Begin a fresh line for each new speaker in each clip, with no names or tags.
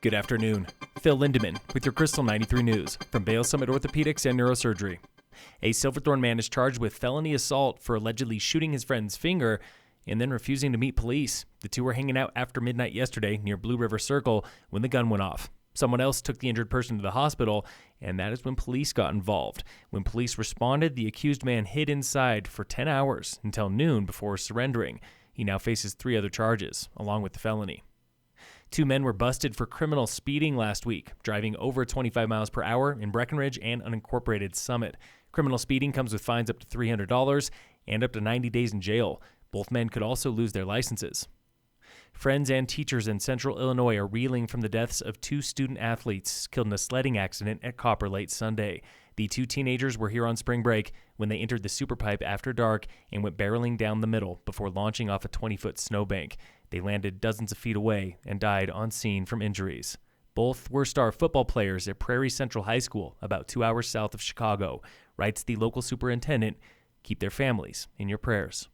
Good afternoon. Phil Lindeman with your Krystal 93 News from Vail Summit Orthopedics and Neurosurgery. A Silverthorne man is charged with felony assault for allegedly shooting his friend's finger and then refusing to meet police. The two were hanging out after midnight yesterday near Blue River Circle when the gun went off. Someone else took the injured person to the hospital, and that is when police got involved. When police responded, the accused man hid inside for 10 hours until noon before surrendering. He now faces 3 other charges, along with the felony. 2 men were busted for criminal speeding last week, driving over 25 miles per hour in Breckenridge and unincorporated Summit. Criminal speeding comes with fines up to $300 and up to 90 days in jail. Both men could also lose their licenses. Friends and teachers in central Illinois are reeling from the deaths of 2 student athletes killed in a sledding accident at Copper late Sunday. The 2 teenagers were here on spring break when they entered the Superpipe after dark and went barreling down the middle before launching off a 20-foot snowbank. They landed dozens of feet away and died on scene from injuries. Both were star football players at Prairie Central High School, about 2 hours south of Chicago. Writes the local superintendent, keep their families in your prayers.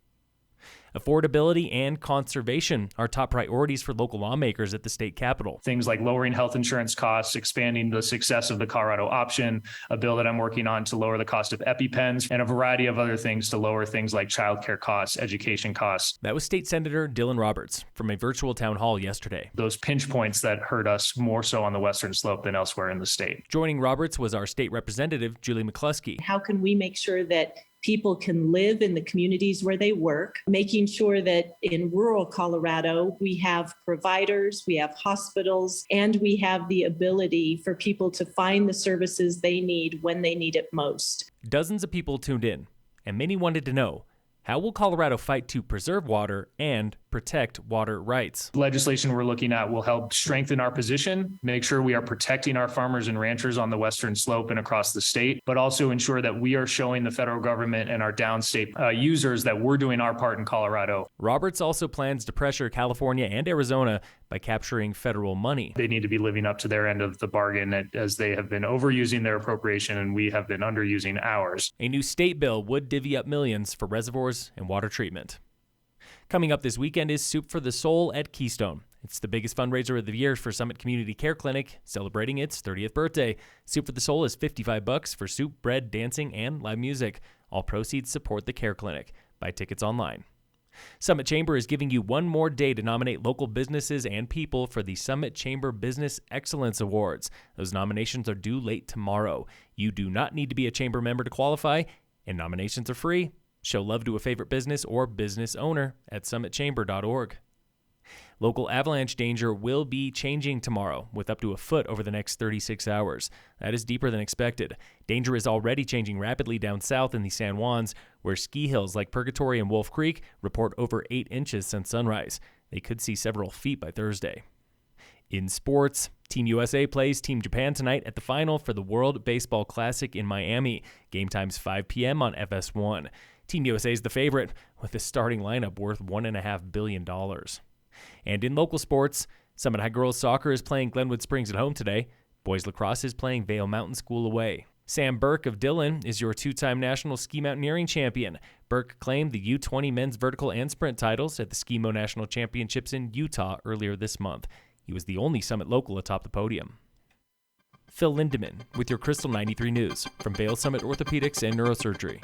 Affordability and conservation are top priorities for local lawmakers at the state capitol.
Things like lowering health insurance costs, expanding the success of the Colorado option, a bill that I'm working on to lower the cost of EpiPens, and a variety of other things to lower things like childcare costs, education costs.
That was State Senator Dylan Roberts from a virtual town hall yesterday.
Those pinch points that hurt us more so on the western slope than elsewhere in the state.
Joining Roberts was our state representative, Julie McCluskey.
How can we make sure that people can live in the communities where they work, making sure that in rural Colorado, we have providers, we have hospitals, and we have the ability for people to find the services they need when they need it most.
Dozens of people tuned in, and many wanted to know, how will Colorado fight to preserve water and protect water rights?
Legislation we're looking at will help strengthen our position, make sure we are protecting our farmers and ranchers on the western slope and across the state, but also ensure that we are showing the federal government and our downstate users that we're doing our part in Colorado.
Roberts also plans to pressure California and Arizona by capturing federal money.
They need to be living up to their end of the bargain as they have been overusing their appropriation and we have been underusing ours.
A new state bill would divvy up millions for reservoirs and water treatment. Coming up this weekend is Soup for the Soul at Keystone. It's the biggest fundraiser of the year for Summit Community Care Clinic, celebrating its 30th birthday. Soup for the Soul is $55 for soup, bread, dancing, and live music. All proceeds support the care clinic. Buy tickets online. Summit Chamber is giving you one more day to nominate local businesses and people for the Summit Chamber Business Excellence Awards. Those nominations are due late tomorrow. You do not need to be a chamber member to qualify, and nominations are free. Show love to a favorite business or business owner at summitchamber.org. Local avalanche danger will be changing tomorrow with up to a foot over the next 36 hours. That is deeper than expected. Danger is already changing rapidly down south in the San Juans, where ski hills like Purgatory and Wolf Creek report over 8 inches since sunrise. They could see several feet by Thursday. In sports, Team USA plays Team Japan tonight at the final for the World Baseball Classic in Miami. Game time's 5 p.m. on FS1. Team USA is the favorite, with a starting lineup worth $1.5 billion. And in local sports, Summit High Girls Soccer is playing Glenwood Springs at home today. Boys Lacrosse is playing Vail Mountain School away. Sam Burke of Dillon is your 2-time national ski mountaineering champion. Burke claimed the U20 men's vertical and sprint titles at the Skimo National Championships in Utah earlier this month. He was the only Summit local atop the podium. Phil Lindeman with your Krystal 93 News from Vail Summit Orthopedics and Neurosurgery.